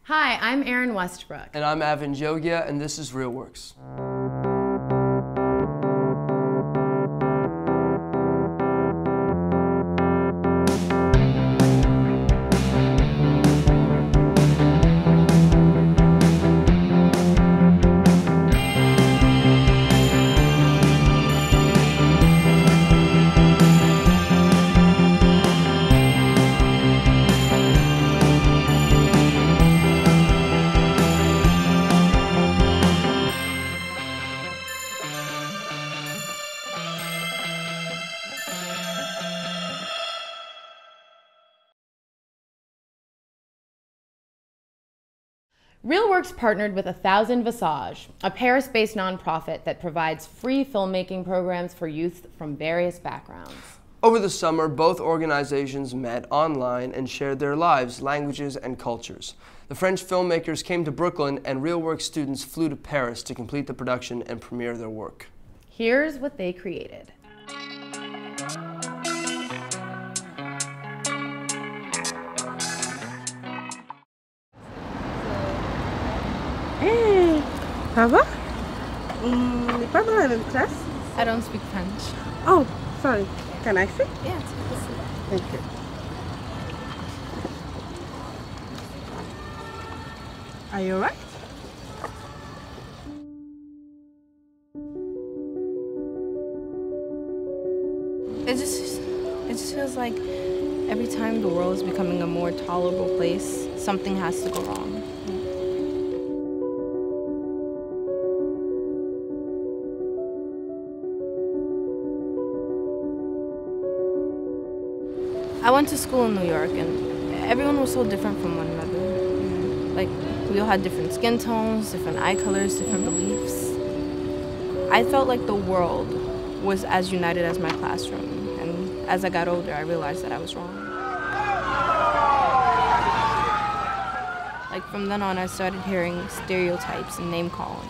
Hi, I'm Erinn Westbrook. And I'm Avan Jogia, and this is RealWorks. RealWorks partnered with 1000 Visage, a Paris-based nonprofit that provides free filmmaking programs for youth from various backgrounds. Over the summer, both organizations met online and shared their lives, languages, and cultures. The French filmmakers came to Brooklyn, and RealWorks students flew to Paris to complete the production and premiere their work. Here's what they created. Hey, ça va? On n'est pas dans la même classe? I don't speak French. Oh, sorry. Can I sit? Yeah, Thank you. Are you alright? it just feels like every time the world is becoming a more tolerable place, something has to go wrong. I went to school in New York, and everyone was so different from one another. Like, we all had different skin tones, different eye colors, different beliefs. I felt like the world was as united as my classroom, and as I got older, I realized that I was wrong. Like, from then on, I started hearing stereotypes and name-calling.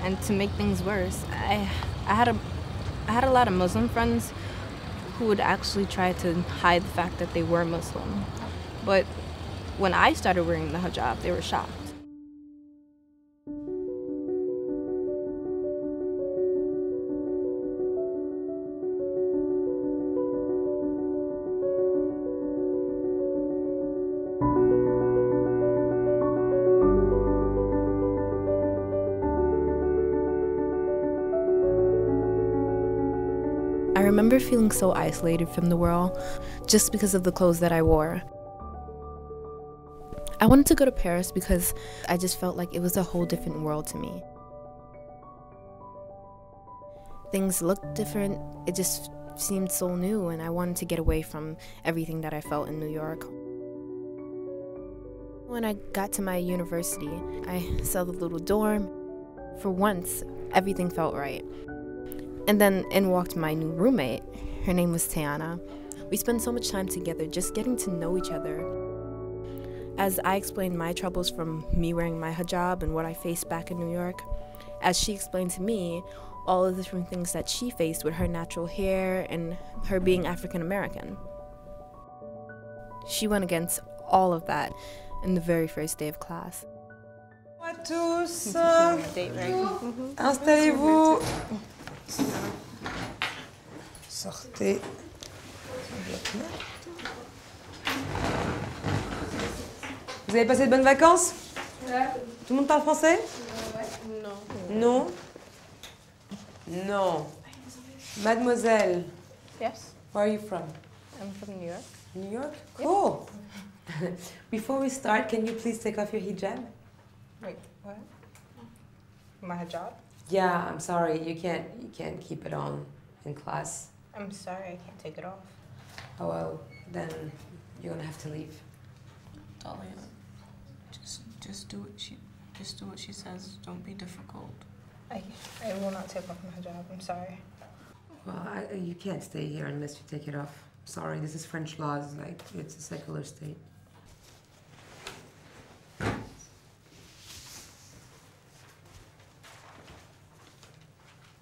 And to make things worse, I had a lot of Muslim friends who would actually try to hide the fact that they were Muslim. But when I started wearing the hijab, they were shocked. I remember feeling so isolated from the world just because of the clothes that I wore. I wanted to go to Paris because I just felt like it was a whole different world to me. Things looked different, it just seemed so new, and I wanted to get away from everything that I felt in New York. When I got to my university, I saw the little dorm. For once, everything felt right. And then in walked my new roommate. Her name was Tiana. We spent so much time together just getting to know each other. As I explained my troubles from me wearing my hijab and what I faced back in New York, as she explained to me all of the different things that she faced with her natural hair and her being African American. She went against all of that in the very first day of class. Bonjour à tous. Installez-vous. Sortez. Vous avez passé de bonnes vacances? Ouais. Tout le monde parle français? Ouais. Non. Non? Non. Mademoiselle. Yes, Where are you from? I'm from New York. New York? Cool. Before we start, can you please take off your hijab? Wait, what? My hijab? Yeah, I'm sorry. You can't keep it on in class. I'm sorry, I can't take it off. Oh well, then you're gonna have to leave. DALIA, just do what she says. Don't be difficult. I will not take off my hijab. I'm sorry. Well, you can't stay here unless you take it off. Sorry, this is French laws. Like, it's a secular state.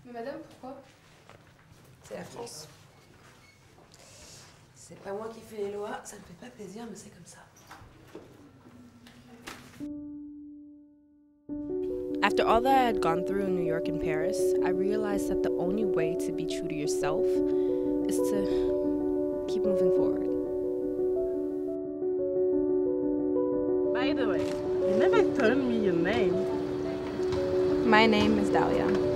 Mais madame, pourquoi? C'est la France. C'est pas moi qui fais les lois, ça me fait pas plaisir, mais c'est comme ça. all that I had gone through in New York and Paris, I realized that the only way to be true to yourself is to keep moving forward. By the way, you never told me your name. My name is DALIA.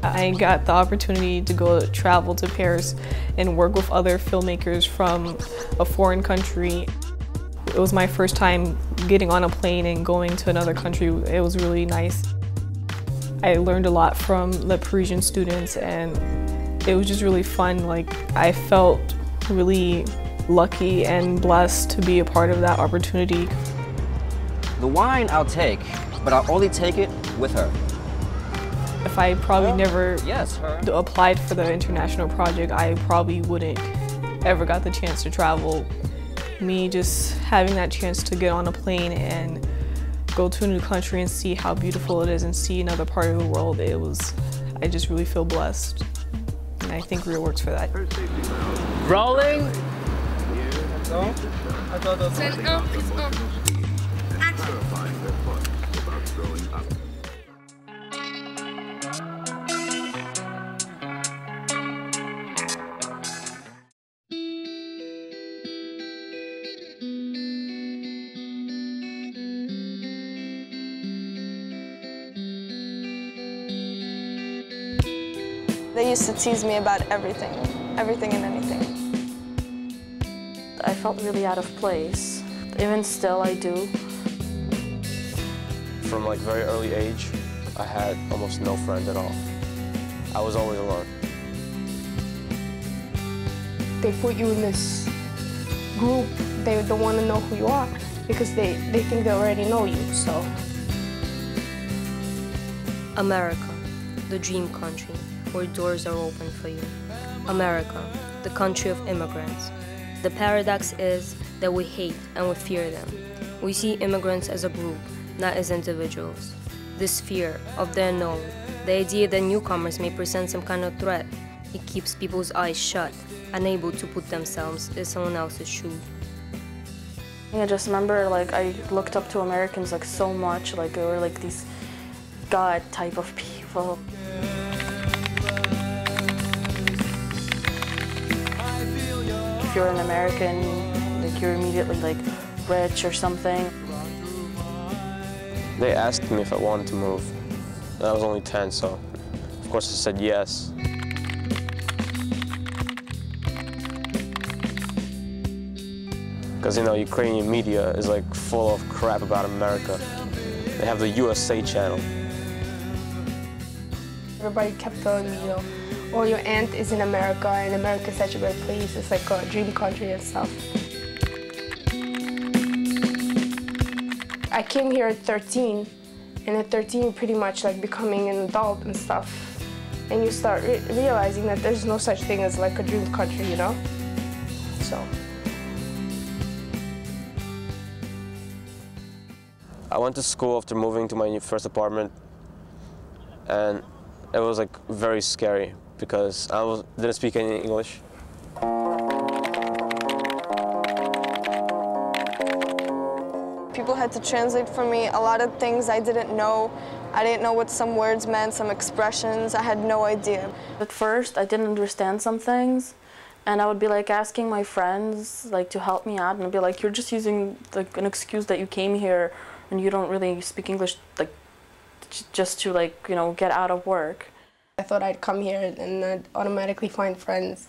I got the opportunity to go travel to Paris and work with other filmmakers from a foreign country. It was my first time getting on a plane and going to another country. It was really nice. I learned a lot from the Parisian students and it was just really fun. Like, I felt really lucky and blessed to be a part of that opportunity. The wine I'll take, but I'll only take it with her. If I probably never applied for the international project, I probably wouldn't ever got the chance to travel. Me just having that chance to get on a plane and go to a new country and see how beautiful it is and see another part of the world, I just really feel blessed. And I think Real works for that. Rolling. They used to tease me about everything and anything. I felt really out of place. Even still, I do. From like very early age, I had almost no friends at all. I was always alone. They put you in this group, they don't want to know who you are because they think they already know you, so. America, the dream country, where doors are open for you. America, the country of immigrants. The paradox is that we hate and we fear them. We see immigrants as a group, not as individuals. This fear of the unknown, the idea that newcomers may present some kind of threat, it keeps people's eyes shut, unable to put themselves in someone else's shoes. I just remember, like, I looked up to Americans like so much, like they were like these God type of people. If you're an American, like you're immediately like rich or something. They asked me if I wanted to move. I was only 10, so of course I said yes. Because, you know, Ukrainian media is like full of crap about America. They have the USA channel. Everybody kept telling me, you know, oh, your aunt is in America, and America is such a great place. It's like a dream country and stuff. I came here at 13, and at 13, you're pretty much like becoming an adult and stuff. And you start realizing that there's no such thing as like a dream country, you know? So. I went to school after moving to my first apartment, and it was like very scary because I didn't speak any English. People had to translate for me a lot of things I didn't know. I didn't know what some words meant, some expressions. I had no idea. At first, I didn't understand some things, and I would be like asking my friends like to help me out, and I'd be like, "You're just using like an excuse that you came here and you don't really speak English, like just to like, you know, get out of work." I thought I'd come here and I'd automatically find friends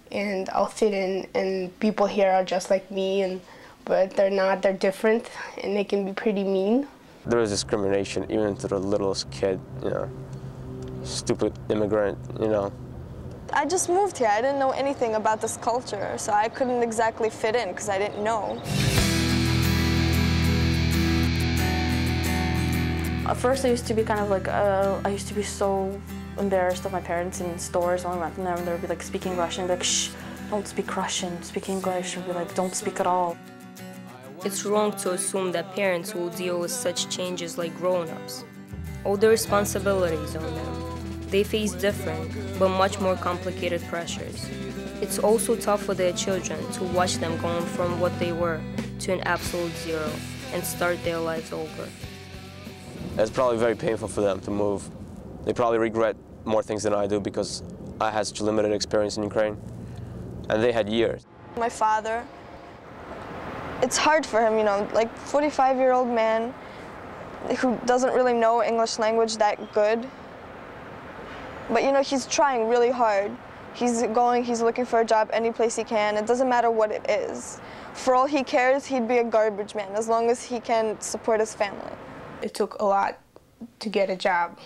and I'll fit in, and people here are just like me, but they're not, they're different, and they can be pretty mean. There is discrimination even to the littlest kid, you know, stupid immigrant, you know. I just moved here. I didn't know anything about this culture, so I couldn't exactly fit in because I didn't know. At first, I used to be kind of like, I used to be so embarrassed of my parents in stores when we went in there, and they would be like speaking Russian, like, shh, don't speak Russian, speak English, or be like, don't speak at all. It's wrong to assume that parents will deal with such changes like grown-ups. All the responsibilities on them. They face different, but much more complicated pressures. It's also tough for their children to watch them going from what they were to an absolute zero and start their lives over. It's probably very painful for them to move. They probably regret more things than I do because I had such a limited experience in Ukraine, and they had years. My father, it's hard for him, you know, like 45-year-old man who doesn't really know English language that good. But you know, he's trying really hard. He's looking for a job any place he can. It doesn't matter what it is. For all he cares, he'd be a garbage man as long as he can support his family. It took a lot to get a job.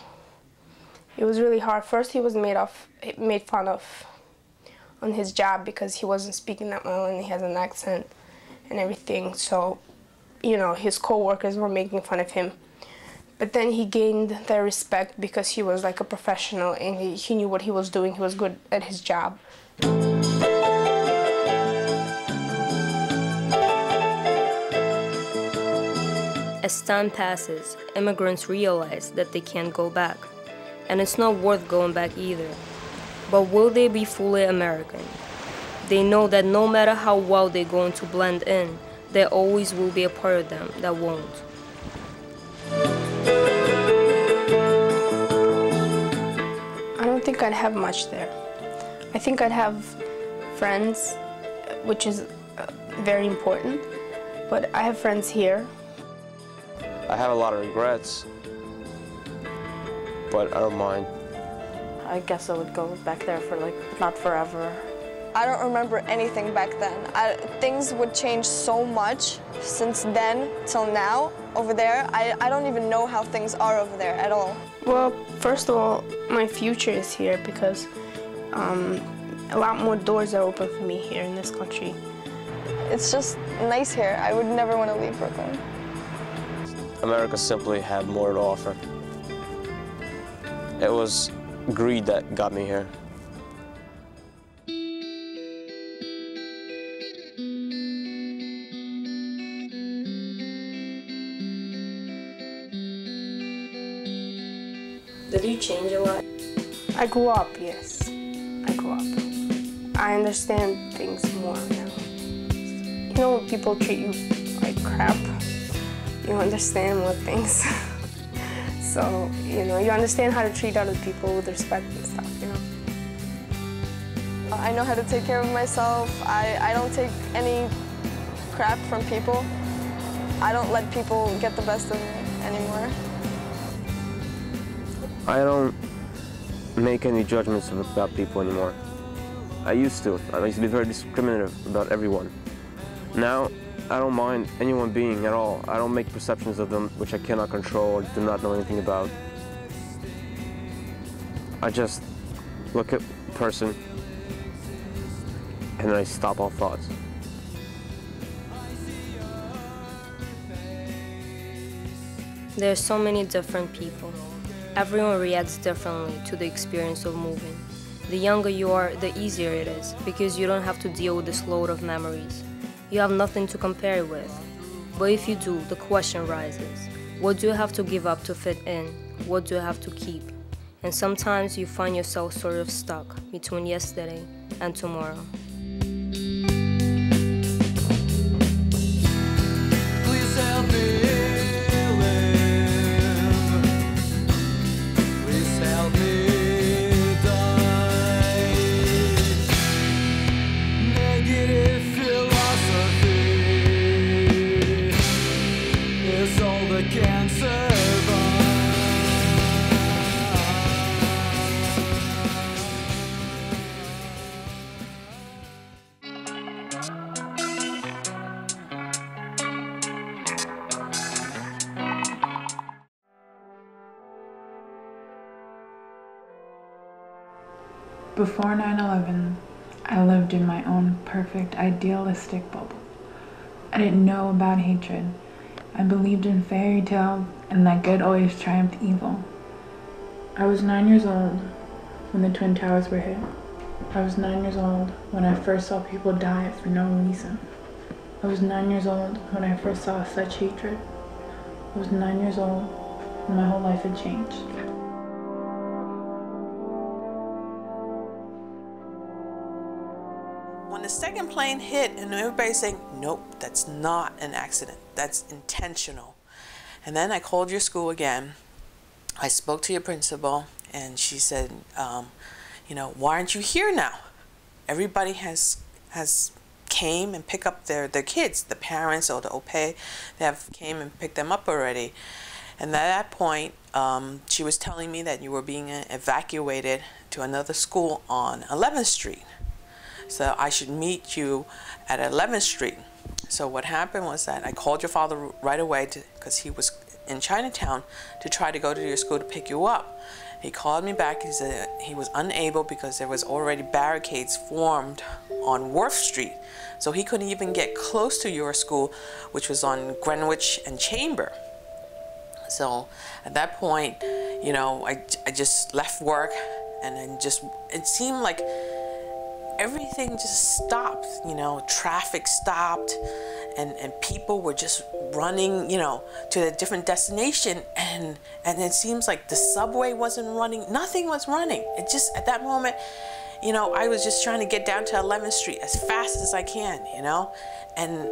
It was really hard. First, he was made fun of on his job because he wasn't speaking that well and he has an accent and everything. So, you know, his co-workers were making fun of him. But then he gained their respect because he was like a professional and he knew what he was doing. He was good at his job. As time passes, immigrants realize that they can't go back. And it's not worth going back either. But will they be fully American? They know that no matter how well they're going to blend in, there always will be a part of them that won't. I don't think I'd have much there. I think I'd have friends, which is very important, but I have friends here. I have a lot of regrets, but I don't mind. I guess I would go back there for like, not forever. I don't remember anything back then. Things would change so much since then till now over there. I don't even know how things are over there at all. Well, first of all, my future is here because a lot more doors are open for me here in this country. It's just nice here. I would never want to leave Brooklyn. America simply had more to offer. It was greed that got me here. Did you change a lot? I grew up, yes. I grew up. I understand things more now. You know, when people treat you like crap, you understand more things. So, you know, you understand how to treat other people with respect and stuff, you know. I know how to take care of myself. I don't take any crap from people. I don't let people get the best of me anymore. I don't make any judgments about people anymore. I used to. I used to be very discriminative about everyone. Now, I don't mind anyone being at all. I don't make perceptions of them which I cannot control or do not know anything about. I just look at the person and then I stop all thoughts. There are so many different people. Everyone reacts differently to the experience of moving. The younger you are, the easier it is, because you don't have to deal with this load of memories. You have nothing to compare it with. But if you do, the question rises. What do you have to give up to fit in? What do you have to keep? And sometimes you find yourself sort of stuck between yesterday and tomorrow. Please help me. Before 9/11, I lived in my own perfect, idealistic bubble. I didn't know about hatred. I believed in fairy tales and that good always triumphed evil. I was 9 years old when the Twin Towers were hit. I was 9 years old when I first saw people die for no reason. I was 9 years old when I first saw such hatred. I was 9 years old and my whole life had changed. When the second plane hit and everybody's saying, nope, that's not an accident, that's intentional. And then I called your school again. I spoke to your principal and she said, you know, why aren't you here now? Everybody has came and picked up their kids, the parents or the OPE, they have came and picked them up already. And at that point, she was telling me that you were being evacuated to another school on 11th Street. So I should meet you at 11th Street. So what happened was that I called your father right away because he was in Chinatown to try to go to your school to pick you up. He called me back. He said he was unable because there was already barricades formed on Worth Street. So he couldn't even get close to your school, which was on Greenwich and Chamber. So at that point, you know, I just left work and then it seemed like everything just stopped, you know, traffic stopped and people were just running, you know, to a different destination and it seems like the subway wasn't running, nothing was running. It just, at that moment, you know, I was just trying to get down to 11th Street as fast as I can, you know, and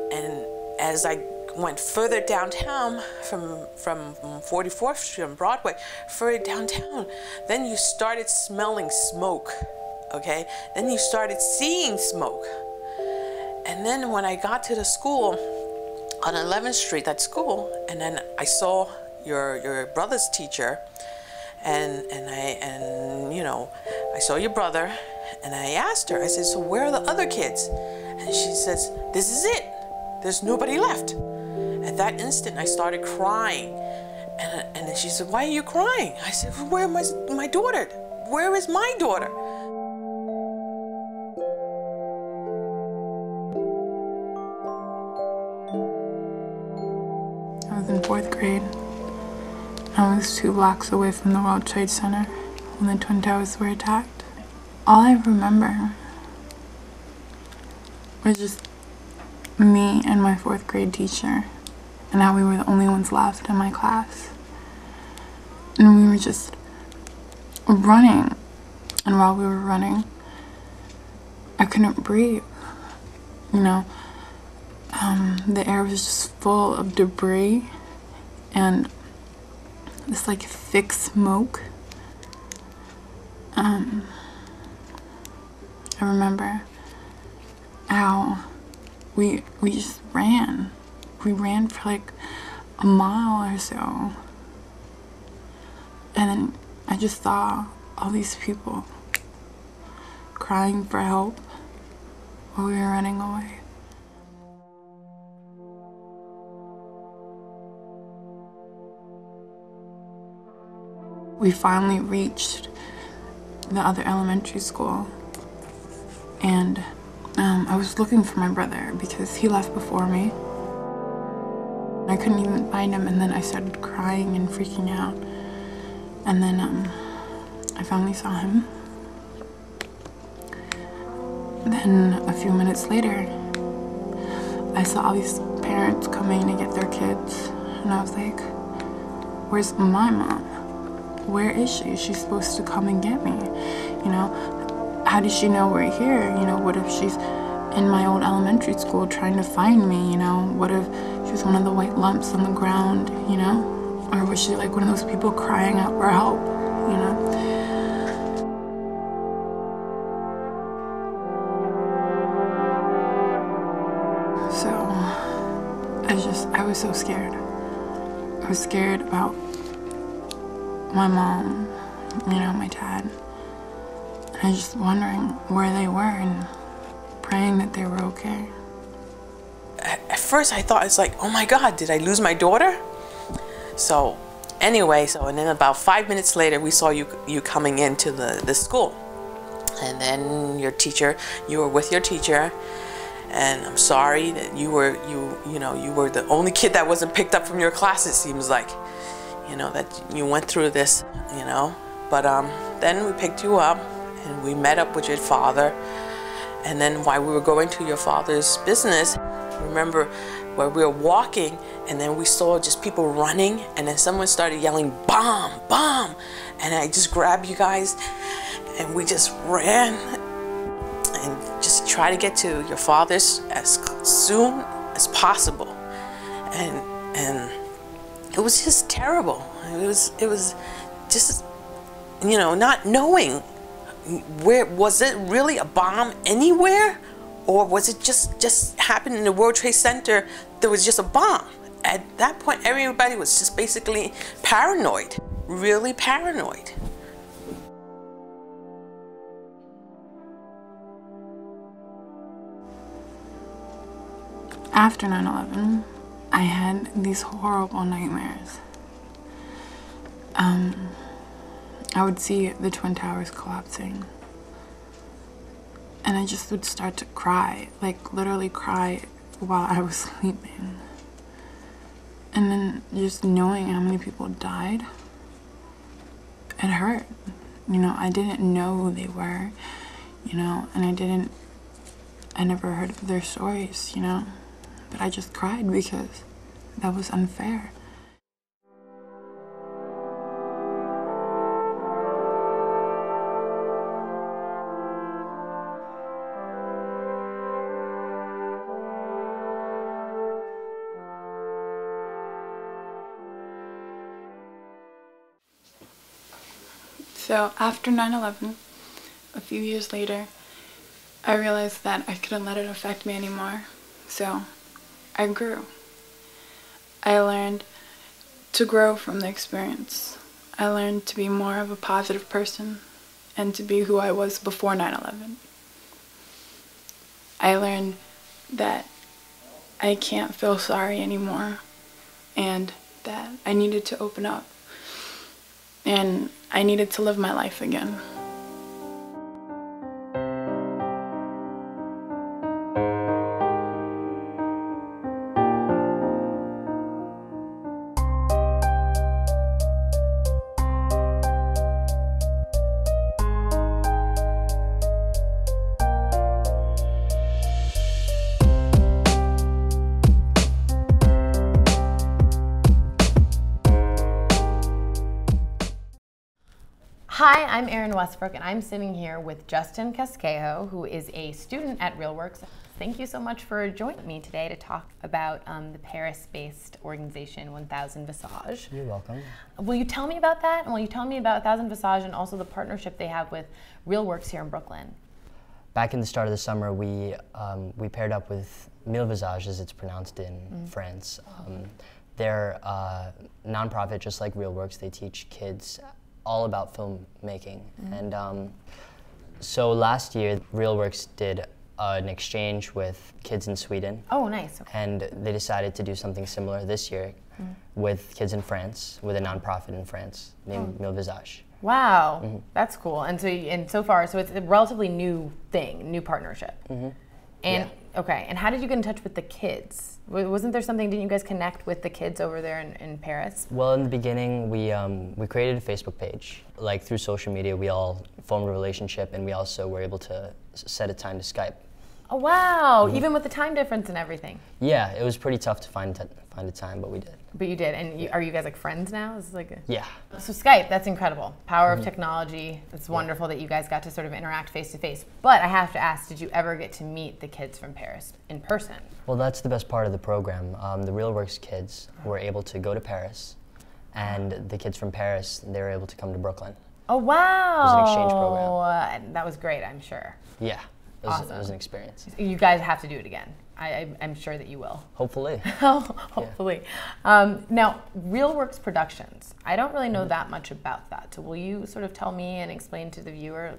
as I went further downtown from 44th Street on Broadway, further downtown, then you started smelling smoke. Okay, then you started seeing smoke. And then when I got to the school on 11th Street, that school, and then I saw your brother's teacher, and you know, I saw your brother, and I asked her, I said, so where are the other kids? And she says, this is it. There's nobody left. At that instant, I started crying. And then she said, why are you crying? I said, where is my daughter? Where is my daughter? I was in 4th grade. I was 2 blocks away from the World Trade Center when the Twin Towers were attacked. All I remember was just me and my 4th grade teacher and how we were the only ones left in my class. And we were just running. And while we were running, I couldn't breathe. You know, the air was just full of debris and this like thick smoke. I remember how we just ran. We ran for like a mile or so. And then I just saw all these people crying for help while we were running away. We finally reached the other elementary school, and I was looking for my brother because he left before me. I couldn't even find him, and then I started crying and freaking out. And then I finally saw him. Then a few minutes later, I saw all these parents coming to get their kids, and I was like, where's my mom? Where is she? Is she supposed to come and get me? You know, how does she know we're here? You know, what if she's in my old elementary school trying to find me? You know, what if she was one of the white lumps on the ground, you know? Or was she like one of those people crying out for help, you know? So, I was so scared. I was scared about my mom, you know, my dad. And I was just wondering where they were and praying that they were okay. At first I thought, it's like, oh my God, did I lose my daughter? So anyway, and then about 5 minutes later, we saw you coming into the school. And then your teacher, you were with your teacher, and I'm sorry that you were the only kid that wasn't picked up from your class, it seems like. You know, that you went through this, you know. But then we picked you up and we met up with your father. And then while we were going to your father's business, remember where we were walking and then we saw just people running and then someone started yelling, "Bomb, bomb!" And I just grabbed you guys and we just ran and just tried to get to your father's as soon as possible. And it was just terrible. It was just, you know, not knowing where, was it really a bomb anywhere? Or was it just happened in the World Trade Center, there was just a bomb? At that point, everybody was just basically paranoid, really paranoid. After 9/11, I had these horrible nightmares. I would see the Twin Towers collapsing. And I just would start to cry, like literally cry while I was sleeping. And then just knowing how many people died, it hurt. You know, I didn't know who they were, you know, and I never heard of their stories, you know. But I just cried because that was unfair. So after 9/11, a few years later, I realized that I couldn't let it affect me anymore. So I grew. I learned to grow from the experience. I learned to be more of a positive person and to be who I was before 9/11. I learned that I can't feel sorry anymore and that I needed to open up and I needed to live my life again. Hi, I'm Erinn Westbrook, and I'm sitting here with Justin Casquejo, who is a student at RealWorks. Thank you so much for joining me today to talk about the Paris-based organization 1000 Visage. You're welcome. Will you tell me about that? And will you tell me about 1000 Visage and also the partnership they have with RealWorks here in Brooklyn? Back in the start of the summer, we paired up with Visage, as it's pronounced in France. They're a nonprofit just like RealWorks. They teach kids all about filmmaking. And so last year, RealWorks did an exchange with kids in Sweden. Oh, nice. Okay. And they decided to do something similar this year with kids in France, with a nonprofit in France named Visage. Wow, that's cool. And so far, so it's a relatively new thing, new partnership. And okay, and how did you get in touch with the kids? Wasn't there something, didn't you guys connect with the kids over there in Paris? Well, in the beginning, we created a Facebook page. Like through social media, we all formed a relationship, and we also were able to set a time to Skype. Oh wow, even with the time difference and everything. Yeah, it was pretty tough to find a time, but we did. But you did, and are you guys like friends now? This is like yeah. So Skype, that's incredible. Power of technology. It's wonderful that you guys got to sort of interact face to face. But I have to ask, did you ever get to meet the kids from Paris in person? Well, that's the best part of the program. The RealWorks kids were able to go to Paris, and the kids from Paris, they were able to come to Brooklyn. Oh wow! It was an exchange program. That was great, I'm sure. Yeah. It was, awesome. It was an experience. You guys have to do it again. I'm sure that you will. Hopefully. Hopefully. Now, RealWorks Productions. I don't really know that much about that. So will you sort of tell me and explain to the viewer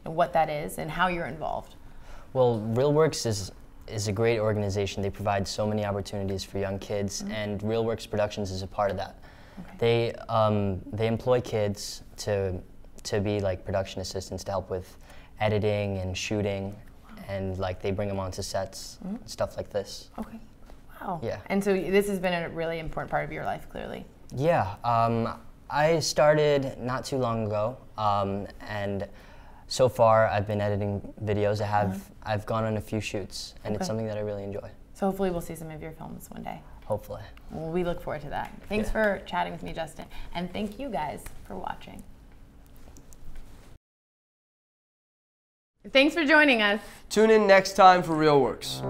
what that is and how you're involved? Well, RealWorks is a great organization. They provide so many opportunities for young kids, and RealWorks Productions is a part of that. Okay. They employ kids to be like production assistants to help with editing and shooting. And like they bring them onto sets, stuff like this. Okay, wow. Yeah. And so this has been a really important part of your life, clearly. Yeah, I started not too long ago, and so far I've been editing videos. I've gone on a few shoots, and it's something that I really enjoy. So hopefully we'll see some of your films one day. Hopefully. Well, we look forward to that. Thanks for chatting with me, Justin, and thank you guys for watching. Thanks for joining us. Tune in next time for Real Works.